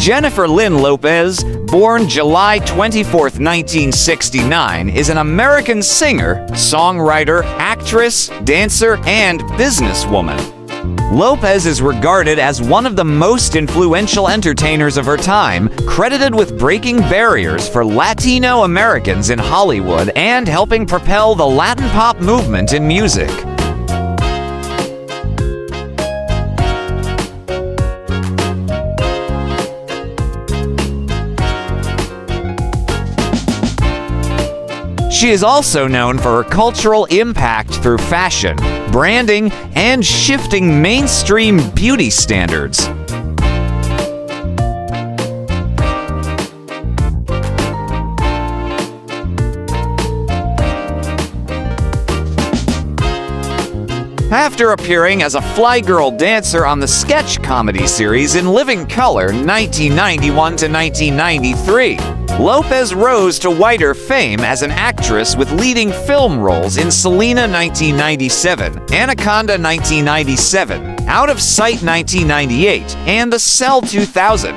Jennifer Lynn Lopez, born July 24, 1969, is an American singer, songwriter, actress, dancer, and businesswoman. Lopez is regarded as one of the most influential entertainers of her time, credited with breaking barriers for Latino Americans in Hollywood and helping propel the Latin pop movement in music. She is also known for her cultural impact through fashion, branding, and shifting mainstream beauty standards. After appearing as a fly girl dancer on the sketch comedy series In Living Color 1991 to 1993, Lopez rose to wider fame as an actress with leading film roles in Selena 1997, Anaconda 1997, Out of Sight 1998, and The Cell 2000.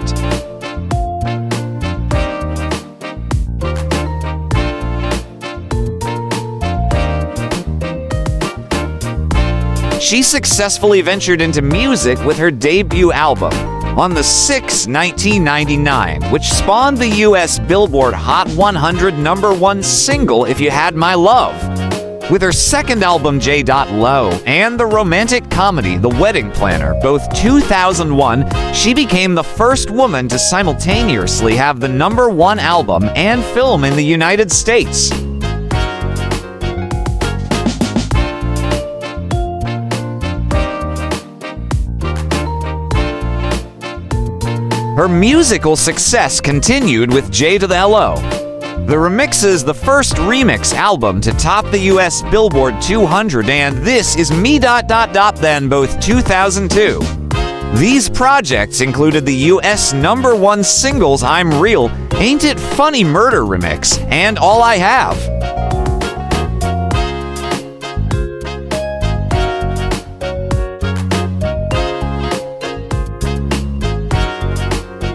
She successfully ventured into music with her debut album, On the 6th, 1999, which spawned the US Billboard Hot 100 #1 single If You Had My Love. With her second album J.Lo and the romantic comedy The Wedding Planner, both 2001, she became the first woman to simultaneously have the #1 album and film in the United States. Her musical success continued with J to the L.O. The Remixes, the first remix album to top the US Billboard 200, and This Is Me... then both 2002. These projects included the US #1 singles I'm Real, Ain't It Funny Murder Remix, and All I Have.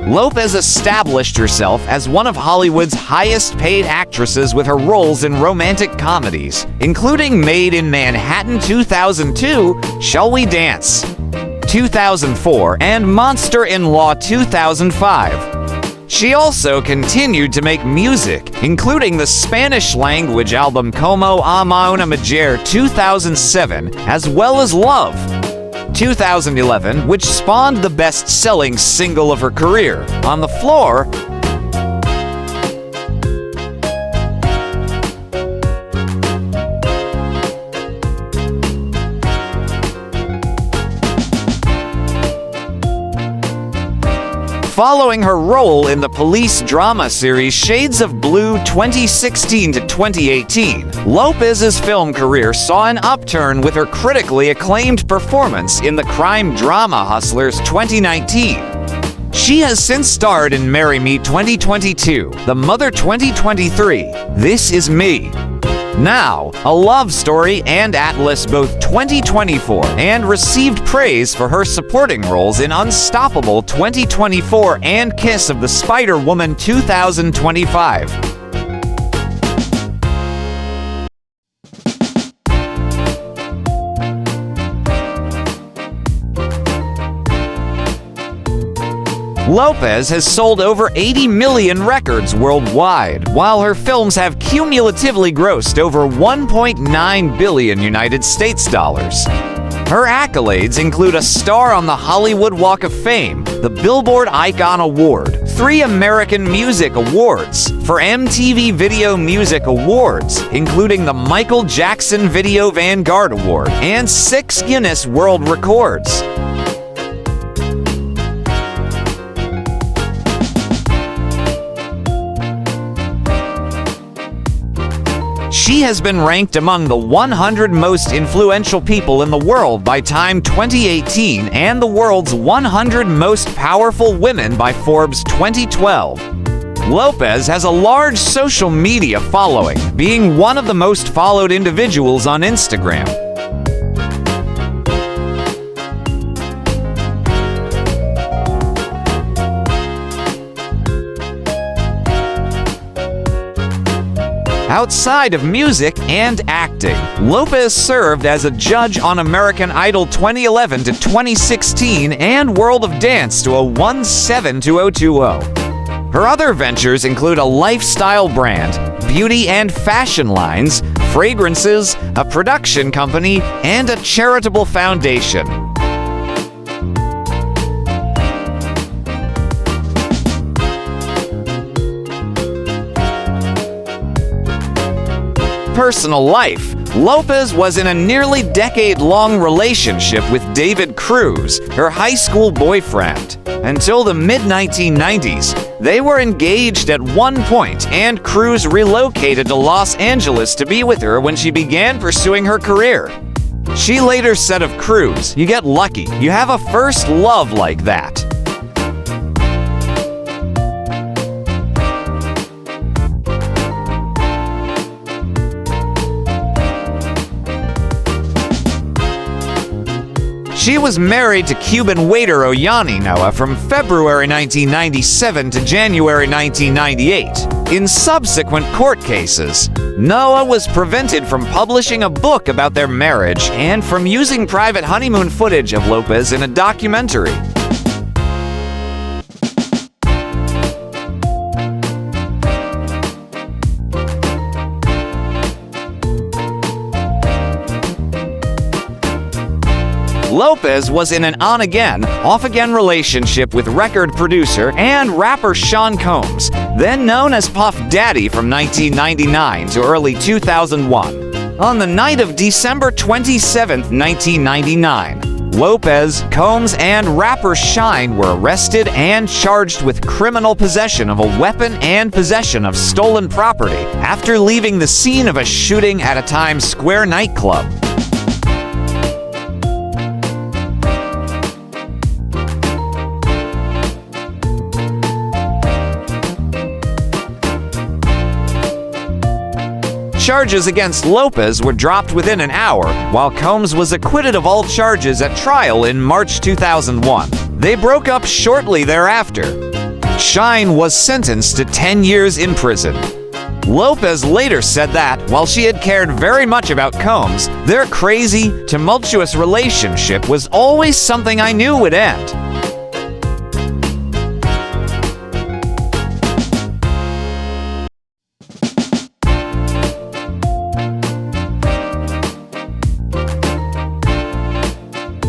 Lopez established herself as one of Hollywood's highest-paid actresses with her roles in romantic comedies, including Made in Manhattan 2002, Shall We Dance 2004, and Monster-in-Law 2005. She also continued to make music, including the Spanish-language album Como Ama Una Mujer 2007, as well as Love 2011, which spawned the best-selling single of her career, On the Floor. Following her role in the police drama series Shades of Blue 2016 to 2018, Lopez's film career saw an upturn with her critically acclaimed performance in the crime drama Hustlers 2019. She has since starred in Marry Me 2022, The Mother 2023, This Is Me, Now, A Love Story, and Atlas both 2024, and received praise for her supporting roles in Unstoppable 2024 and Kiss of the Spider-Woman 2025. Lopez has sold over 80 million records worldwide, while her films have cumulatively grossed over 1.9 billion United States dollars. Her accolades include a star on the Hollywood Walk of Fame, the Billboard Icon Award, 3 American Music Awards, 4 MTV Video Music Awards, including the Michael Jackson Video Vanguard Award, and 6 Guinness World Records. She has been ranked among the 100 most influential people in the world by Time 2018 and the world's 100 most powerful women by Forbes 2012. Lopez has a large social media following, being one of the most followed individuals on Instagram. Outside of music and acting, Lopez served as a judge on American Idol 2011 to 2016 and World of Dance 2017-2020. Her other ventures include a lifestyle brand, beauty and fashion lines, fragrances, a production company, and a charitable foundation. Personal life. Lopez was in a nearly decade-long relationship with David Cruz, her high school boyfriend. Until the mid-1990s, they were engaged at one point, and Cruz relocated to Los Angeles to be with her when she began pursuing her career. She later said of Cruz, "You get lucky. You have a first love like that." She was married to Cuban waiter Ollani Noah from February 1997 to January 1998. In subsequent court cases, Noah was prevented from publishing a book about their marriage and from using private honeymoon footage of Lopez in a documentary. Lopez was in an on-again, off-again relationship with record producer and rapper Sean Combs, then known as Puff Daddy from 1999 to early 2001. On the night of December 27, 1999, Lopez, Combs, and rapper Shine were arrested and charged with criminal possession of a weapon and possession of stolen property after leaving the scene of a shooting at a Times Square nightclub. Charges against Lopez were dropped within an hour, while Combs was acquitted of all charges at trial in March 2001. They broke up shortly thereafter. Shine was sentenced to 10 years in prison. Lopez later said that, while she had cared very much about Combs, their crazy, tumultuous relationship was always something I knew would end.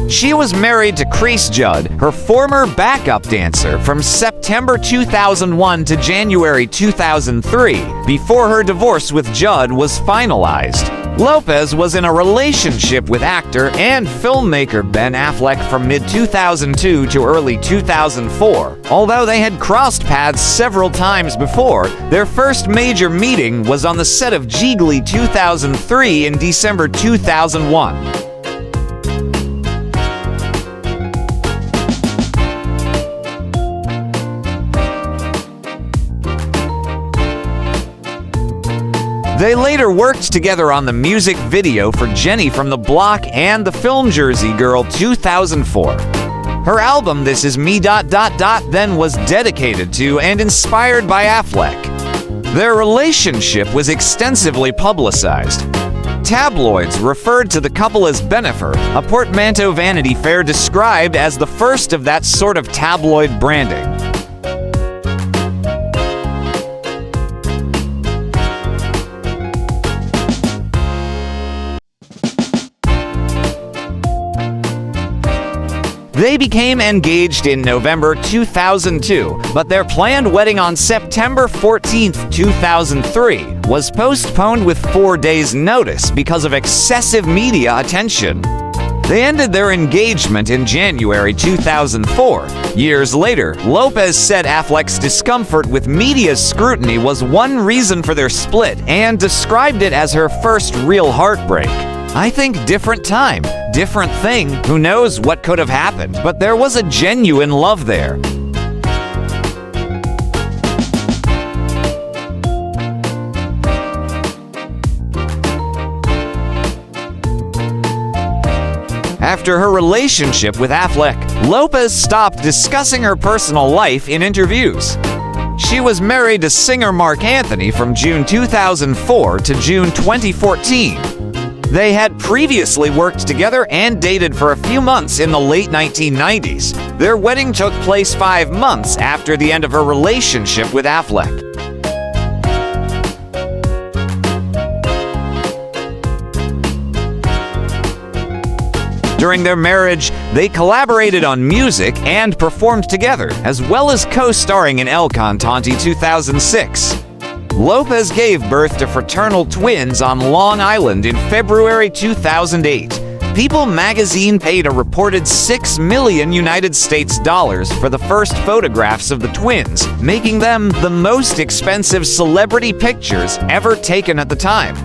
She was married to Chris Judd, her former backup dancer, from September 2001 to January 2003, before her divorce with Judd was finalized. Lopez was in a relationship with actor and filmmaker Ben Affleck from mid-2002 to early 2004. Although they had crossed paths several times before, their first major meeting was on the set of Jiggly 2003 in December 2001. They later worked together on the music video for Jenny from the Block and the film Jersey Girl 2004. Her album This Is Me... then was dedicated to and inspired by Affleck. Their relationship was extensively publicized. Tabloids referred to the couple as Bennifer, a portmanteau Vanity Fair described as the first of that sort of tabloid branding. They became engaged in November 2002, but their planned wedding on September 14, 2003 was postponed with 4 days' notice because of excessive media attention. They ended their engagement in January 2004. Years later, Lopez said Affleck's discomfort with media scrutiny was one reason for their split and described it as her first real heartbreak. I think different time, different thing, who knows what could have happened, but there was a genuine love there. After her relationship with Affleck, Lopez stopped discussing her personal life in interviews. She was married to singer Marc Anthony from June 2004 to June 2014. They had previously worked together and dated for a few months in the late 1990s. Their wedding took place 5 months after the end of her relationship with Affleck. During their marriage, they collaborated on music and performed together, as well as co-starring in El Cantante 2006. Lopez gave birth to fraternal twins on Long Island in February 2008. People magazine paid a reported $6 million United States dollars for the first photographs of the twins, making them the most expensive celebrity pictures ever taken at the time.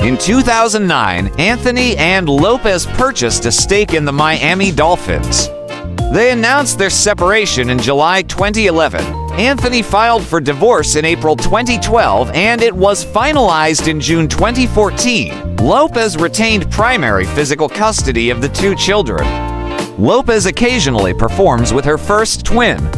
In 2009, Anthony and Lopez purchased a stake in the Miami Dolphins. They announced their separation in July 2011. Anthony filed for divorce in April 2012, and it was finalized in June 2014. Lopez retained primary physical custody of the 2 children. Lopez occasionally performs with her first twin.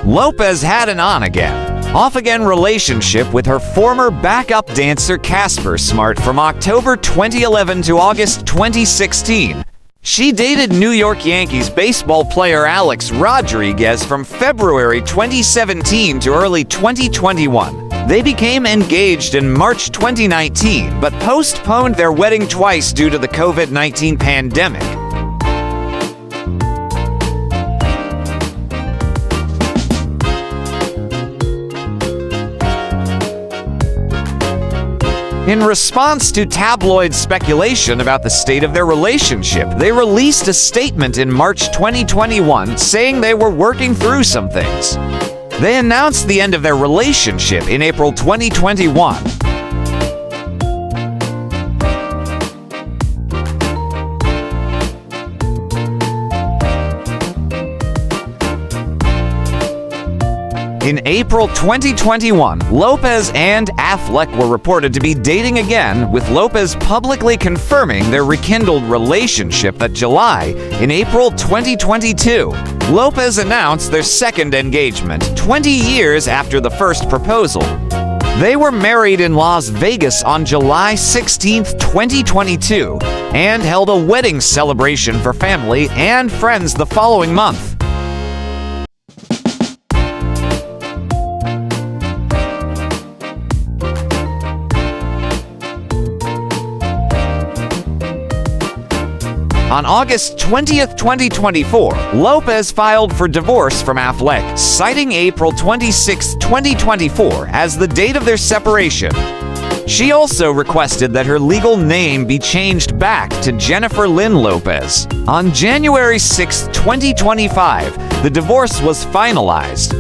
Lopez had an on-again, off-again relationship with her former backup dancer Casper Smart from October 2011 to August 2016. She dated New York Yankees baseball player Alex Rodriguez from February 2017 to early 2021. They became engaged in March 2019, but postponed their wedding twice due to the COVID-19 pandemic. In response to tabloid speculation about the state of their relationship, they released a statement in March 2021 saying they were working through some things. They announced the end of their relationship in April 2021. In April 2021, Lopez and Affleck were reported to be dating again, with Lopez publicly confirming their rekindled relationship that July. In April 2022, Lopez announced their second engagement, 20 years after the first proposal. They were married in Las Vegas on July 16, 2022, and held a wedding celebration for family and friends the following month. On August 20th, 2024, Lopez filed for divorce from Affleck, citing April 26, 2024 as the date of their separation. She also requested that her legal name be changed back to Jennifer Lynn Lopez. On January 6, 2025, the divorce was finalized.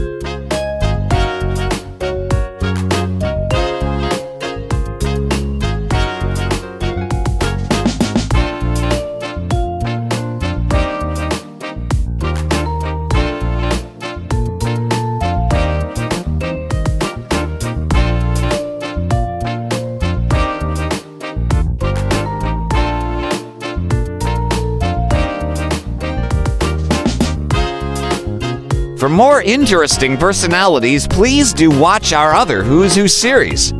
For more interesting personalities, please do watch our other Who's Who series.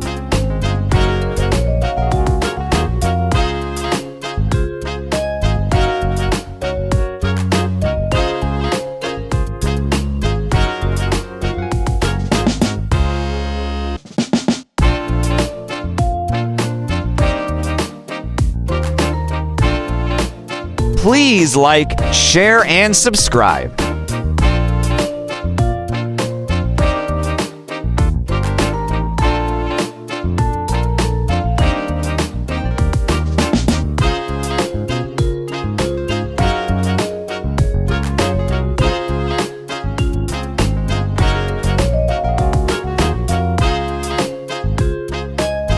Please like, share, and subscribe.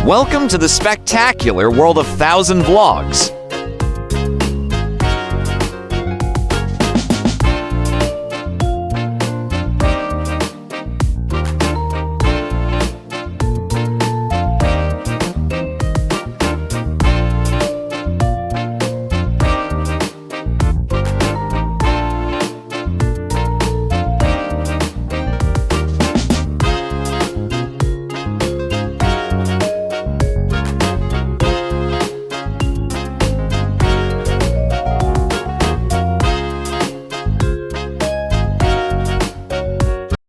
Welcome to the spectacular world of 1,000 vlogs.